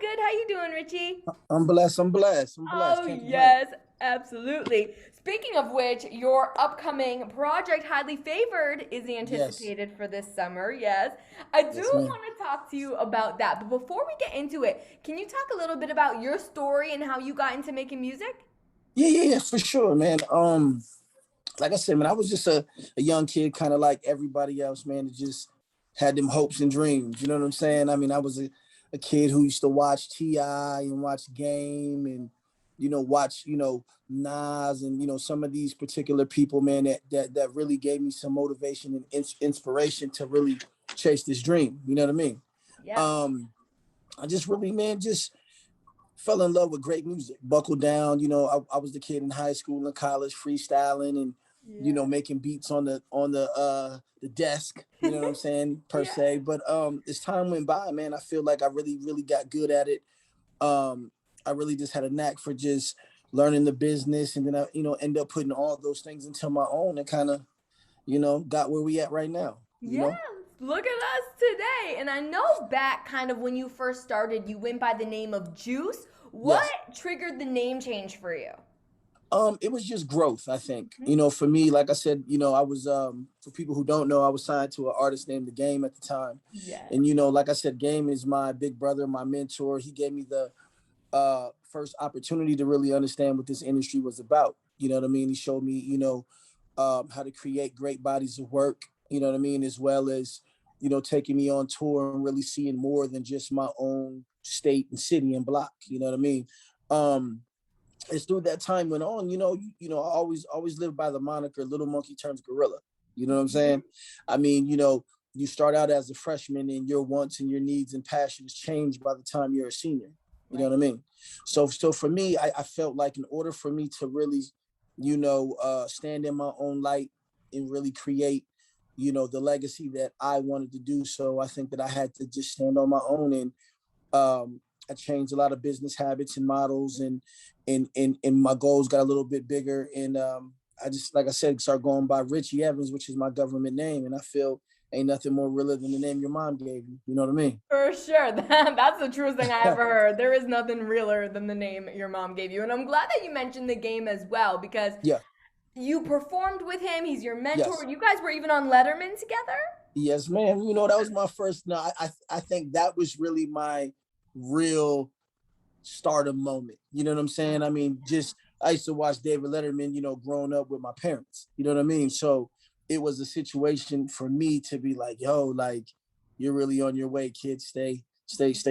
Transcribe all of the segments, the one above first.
good. How you doing, Richie? I'm blessed. I'm blessed. I'm blessed. Oh, Can't complain. yes, absolutely. Speaking of which, your upcoming project, Highly Favored, is Yes. anticipated for this summer. Yes. I do Yes, ma'am. want to talk to you about that. But before we get into it, can you talk a little bit about your story and how you got into making music? Yeah, for sure, man. Like I said, man, I was just a young kid, kind of like everybody else, man, that just had them hopes and dreams. You know what I'm saying? I mean, I was a kid who used to watch T.I. and watch Game and, watch, Nas and, some of these particular people, man, that really gave me some motivation and inspiration to really chase this dream. You know what I mean? Yeah. Um, I just really, man, just fell in love with great music. Buckled down, I was the kid in high school and college freestyling and Yeah. making beats on the desk. You know what I'm saying per Yeah. se. But as time went by, man, I feel like I really got good at it. I really just had a knack for just learning the business, and then I end up putting all those things into my own and kind of got where we at right now. Yeah, look at us today. And I know back kind of when you first started, you went by the name of Juice. What Yes. triggered the name change for you? It was just growth, I think. Mhm. For me, like I said, I was for people who don't know, I was signed to an artist named The Game at the time. Yes. And like I said, Game is my big brother, my mentor. He gave me the first opportunity to really understand what this industry was about. You know what I mean? He showed me, how to create great bodies of work, you know what I mean, as well as, taking me on tour and really seeing more than just my own state and city and block, you know what I mean? As through that time went on, I always lived by the moniker Little Monkey Turns Gorilla. You know what I'm Mhm. saying? I mean, you start out as a freshman and your wants and your needs and passions change by the time you're a senior. You know what Right. I mean? So for me, I felt like in order for me to really, stand in my own light and really create, the legacy that I wanted to do. So I think that I had to just stand on my own and I changed a lot of business habits and models, and my goals got a little bit bigger. And I just, like I said, started going by Richie Evans, which is my government name, and I feel ain't nothing more realer than the name your mom gave you. You know what I mean? For sure. That's the truest thing I ever heard. There is nothing realer than the name your mom gave you. And I'm glad that you mentioned the game as well because Yeah. you performed with him. He's your mentor. Yes. You guys were even on Letterman together. Yes, ma'am. That was my first. No, I think that was really my real stardom moment. You know what I'm saying? I mean, just I used to watch David Letterman, growing up with my parents. You know what I mean? So it was a situation for me to be like, yo, like you're really on your way, kid. Stay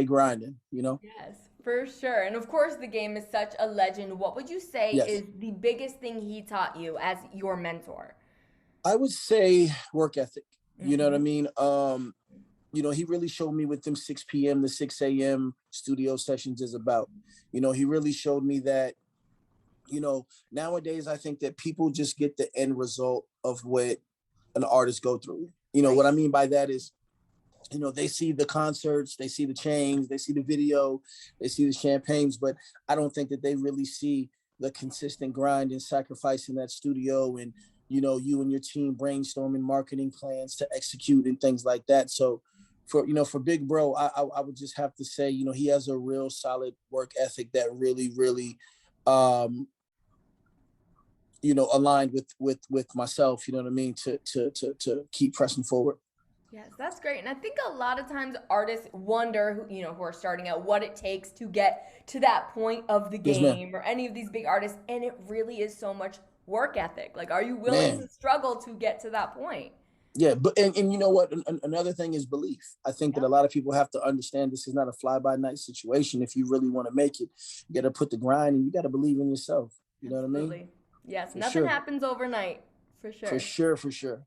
grinding, Yes, for sure. And of course, the game is such a legend. What would you say Yes. is the biggest thing he taught you as your mentor? I would say work ethic. You know what I Hmm. mean? He really showed me what them 6 p.m. to 6 a.m. studio sessions is about. He really showed me that, nowadays I think that people just get the end result of what an artist go through. Right. What I mean by that is, they see the concerts, they see the chains, they see the video, they see the champagnes, but I don't think that they really see the consistent grind and sacrifice in that studio and, you and your team brainstorming marketing plans to execute and things like that. So for Big Bro, I would just have to say, he has a real solid work ethic that really, um, aligned with myself, you know what I mean, to keep pressing forward. Yes, that's great. And I think a lot of times artists wonder, who are starting out, what it takes to get to that point of the Yes, ma'am. game or any of these big artists. And it really is so much work ethic. Like, are you willing to Man. struggle to get to that point? Yeah, but and you know what? Another thing is belief. I think that a Yep, lot of people have to understand this is not a fly by night situation. If you really want to make it, you got to put the grind and you got to believe in yourself. You know what I mean? absolutely. Yes, For nothing sure, happens overnight, for for sure. sure, for sure.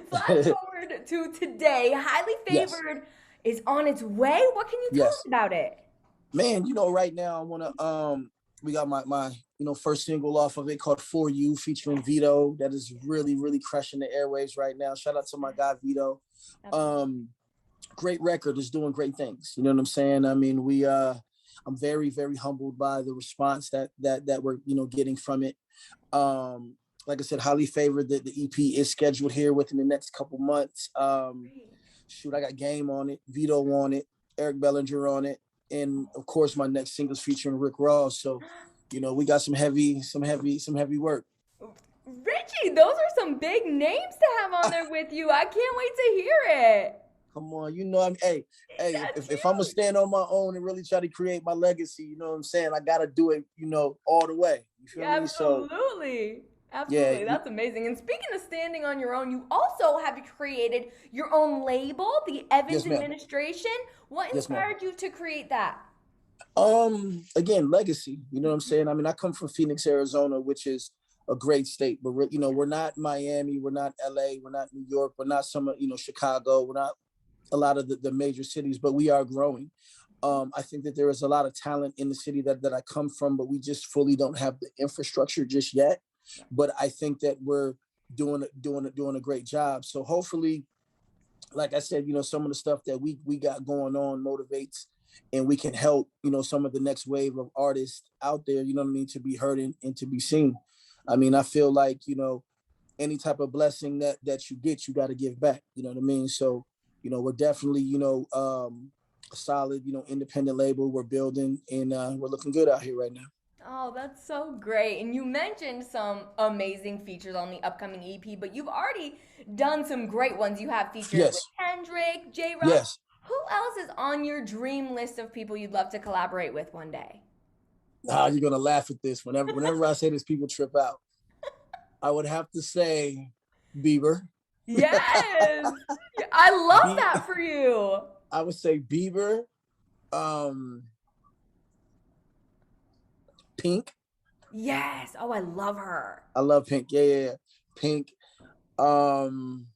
Flash forward to today. Highly Yes, favored is on its way. What can you tell us yes, about it? man. Right now I want to we got my first single off of it called For You featuring Yes, Vito that is really crushing the airwaves right now. Shout out to my yes, guy Vito. absolutely. Um, Great record, is doing great things. You know what I'm saying? I mean, I'm very humbled by the response that we're getting from it. Like I said, highly favored that the EP is scheduled here within the next couple months. Great. Shoot, I got Game on it, Vito on it, Eric Bellinger on it, and of course my next single's featuring Rick Ross. So, we got some heavy work. Richie, those are some big names to have on there with you. I can't wait to hear it. Come on, I'm hey, That's if I'm gonna huge. stand on my own and really try to create my legacy, you know what I'm saying? I gotta do it, all the way. You feel Yeah, me? So absolutely. yeah, Absolutely. That's amazing. And speaking of standing on your own, you also have created your own label, the Evans yes, ma'am. Administration. What Yes, ma'am. inspired you to create that? Again, legacy. You know what I'm saying? I mean, I come from Phoenix, Arizona, which is a great state, but we're not Miami, we're not LA, we're not New York, we're not Chicago, we're not a lot of the major cities, but we are growing. I think that there is a lot of talent in the city that I come from, but we just fully don't have the infrastructure just yet. But I think that we're doing a great job. So hopefully, like I said, some of the stuff that we got going on motivates, and we can help, some of the next wave of artists out there, you know what I mean, to be heard and to be seen. I mean, I feel like, any type of blessing that you get, you got to give back. You know what I mean? So, we're definitely, a solid, independent label. We're building, and we're looking good out here right now. Oh, that's so great. And you mentioned some amazing features on the upcoming EP, but you've already done some great ones. You have features with Yes, Kendrick, J Rock. yes. Who else is on your dream list of people you'd love to collaborate with one day? You're gonna laugh at this. Whenever I say this, people trip out. I would have to say Bieber. Yes. I love Be- that for you. I would say Bieber, um, Pink. Yes. Oh, I love her. I love Pink. Yeah. Pink. Um,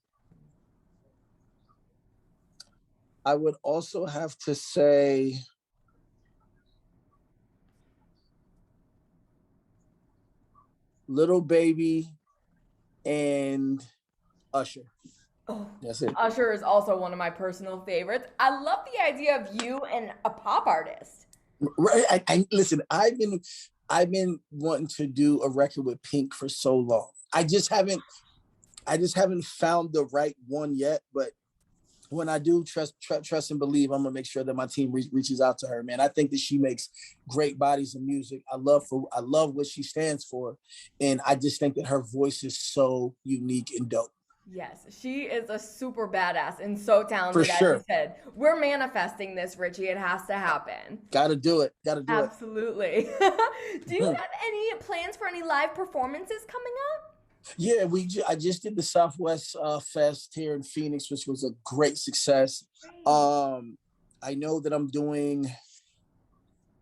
I would also have to say Little Baby and Usher. Oh, That's it. Usher is also one of my personal favorites. I love the idea of you and a pop artist. Right. Listen. I've been wanting to do a record with Pink for so long. I just haven't found the right one yet. But when I do, trust and believe, I'm gonna make sure that my team reaches out to her. Man, I think that she makes great bodies of music. I love what she stands for, and I just think that her voice is so unique and dope. Yes, she is a super badass and so For talented, as you sure. said. We're manifesting this, Richie. It has to happen. Got to do it. Got to do it. Absolutely. Do you have any plans for any live performances coming up? Yeah, I just did the Southwest Fest here in Phoenix, which was a great success. Great. Um, I know that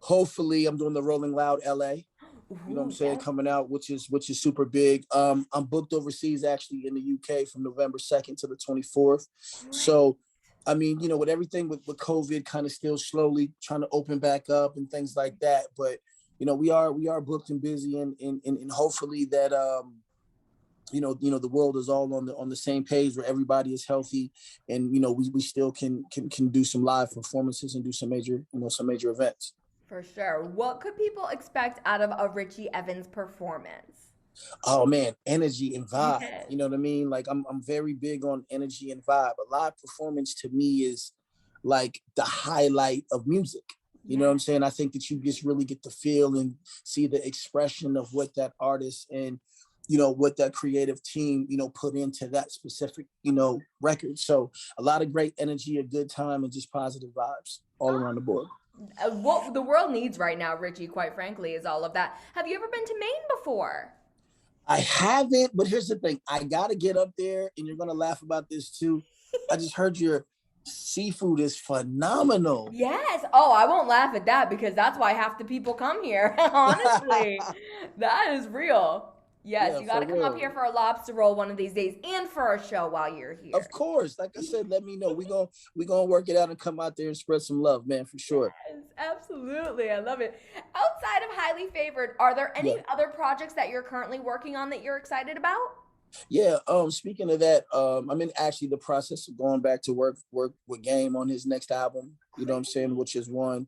hopefully I'm doing the Rolling Loud LA. You know what I'm Ooh, saying, yes. coming out, which is super big. I'm booked overseas actually in the UK from November 2nd to the 24th. Great. So, I mean, with everything with COVID kind of still slowly trying to open back up and things like that. But, we are booked and busy, and hopefully that the world is all on the same page where everybody is healthy, and we still can do some live performances and do some major events. For sure. What could people expect out of a Richie Evans performance? Oh man, energy and vibe. Yes. You know what I mean? Like I'm very big on energy and vibe. A live performance to me is like the highlight of music. You know what I'm Yes. saying? I think that you just really get to feel and see the expression of what that artist and what that creative team, put into that specific, record. So a lot of great energy, a good time, and just positive vibes all around the board. What the world needs right now, Richie, quite frankly, is all of that. Have you ever been to Maine before? I haven't, but here's the thing. I gotta get up there, and you're gonna laugh about this too. I just heard your seafood is phenomenal. Yes. Oh, I won't laugh at that because that's why half the people come here. Honestly, that is real. Yes, Yeah, you got for to come up real. here for a lobster roll one of these days and for a show while you're Of here. course, like I said, let me know. We gonna work it out and come out there and spread some love, man, for sure. Yes, absolutely. I love it. Outside of Highly Favored, are there any Yeah, other projects that you're currently working on that you're excited about? yeah. Speaking of that, I'm in actually the process of going back to work with Game on his next album. You know what I'm saying, Great. which is one.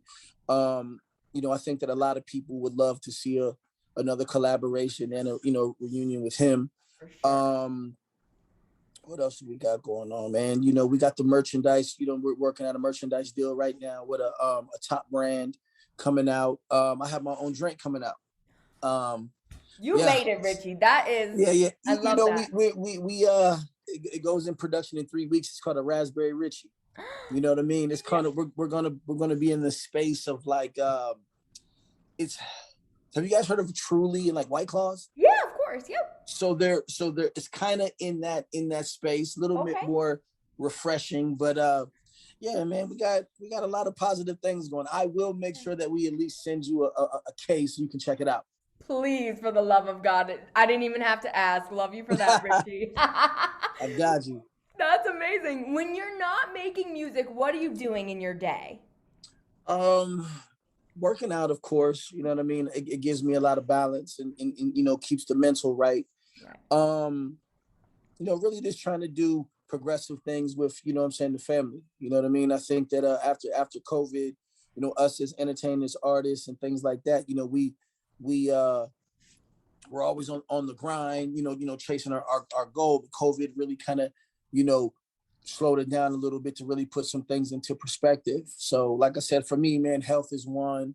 Um, I think that a lot of people would love to see another collaboration and a reunion with him. For sure. Um, What else do we got going on, man? You know, we got the merchandise. You know, we're working on a merchandise deal right now with a top brand coming out. I have my own drink coming out. Um, You yeah, made it, Richie. That is, yeah. I You love know, that. it goes in production in 3 weeks. It's called a Raspberry Richie. You know what I mean? It's kind of we're gonna be in the space of like it's. Have you guys heard of Truly and like White Claws? Yeah, of course. Yep. So there it's kind of in that space, a little bit Okay. more refreshing, but yeah, man, we got a lot of positive things going. I will make sure that we at least send you a case so you can check it out. Please, for the love of God. I didn't even have to ask. Love you for that, Richie. I got you. That's amazing. When you're not making music, what are you doing in your day? Um, Working out, of course, you know what I mean. It gives me a lot of balance and you know keeps the mental right. Right. Um, you know, really just trying to do progressive things with, you know what I'm saying, the family. You know what I mean? I think that after COVID, you know, us as entertainers, artists and things like that, you know, we we're always on the grind, you know, chasing our goal. But COVID really kind of, you know, slowed it down a little bit to really put some things into perspective. So like I said, for me, man, health is one,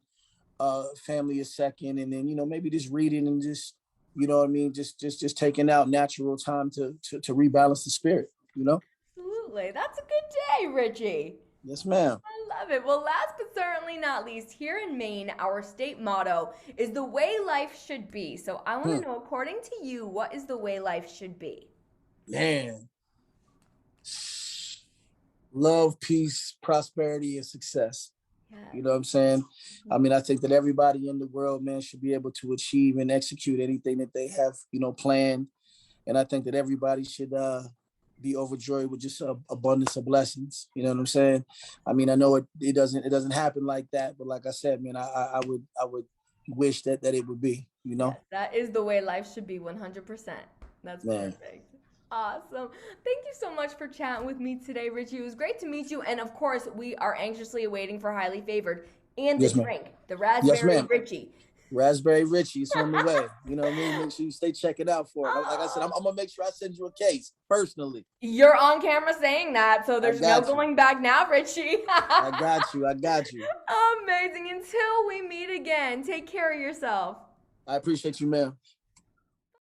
family is second, and then, you know, maybe just reading and just, you know what I mean, just taking out natural time to rebalance the spirit, you know? Absolutely. That's a good day, Richie. Yes, ma'am. I love it. Well, last but certainly not least, here in Maine, our state motto is the way life should be. So I want to Hmm. know, according to you, what is the way life should be? Man, love, peace, prosperity, and success. You Yes. know what I'm saying? I mean, I think that everybody in the world, man, should be able to achieve and execute anything that they have, you know, planned. And I think that everybody should be overjoyed with just a abundance of blessings. You know what I'm saying? I mean, I know it doesn't happen like that, but like I said, man, I would wish that it would be. You know, Yes, that is the way life should be 100%. That's man. perfect. Awesome. Thank you so much for chatting with me today, Richie. It was great to meet you. And of course, we are anxiously awaiting for Highly Favored and the Yes, ma'am. drink, the Yes, Raspberry ma'am. Richie. Raspberry Richie, it's on the way. You know what I mean? Make sure you stay check it out for it. Like I said, I'm, Oh, I'm gonna make sure I send you a case personally. you're on camera saying that, so I there's no got you. going back now, Richie. I got you. I got you. Amazing. Until we meet again, take care of yourself. I appreciate you, man.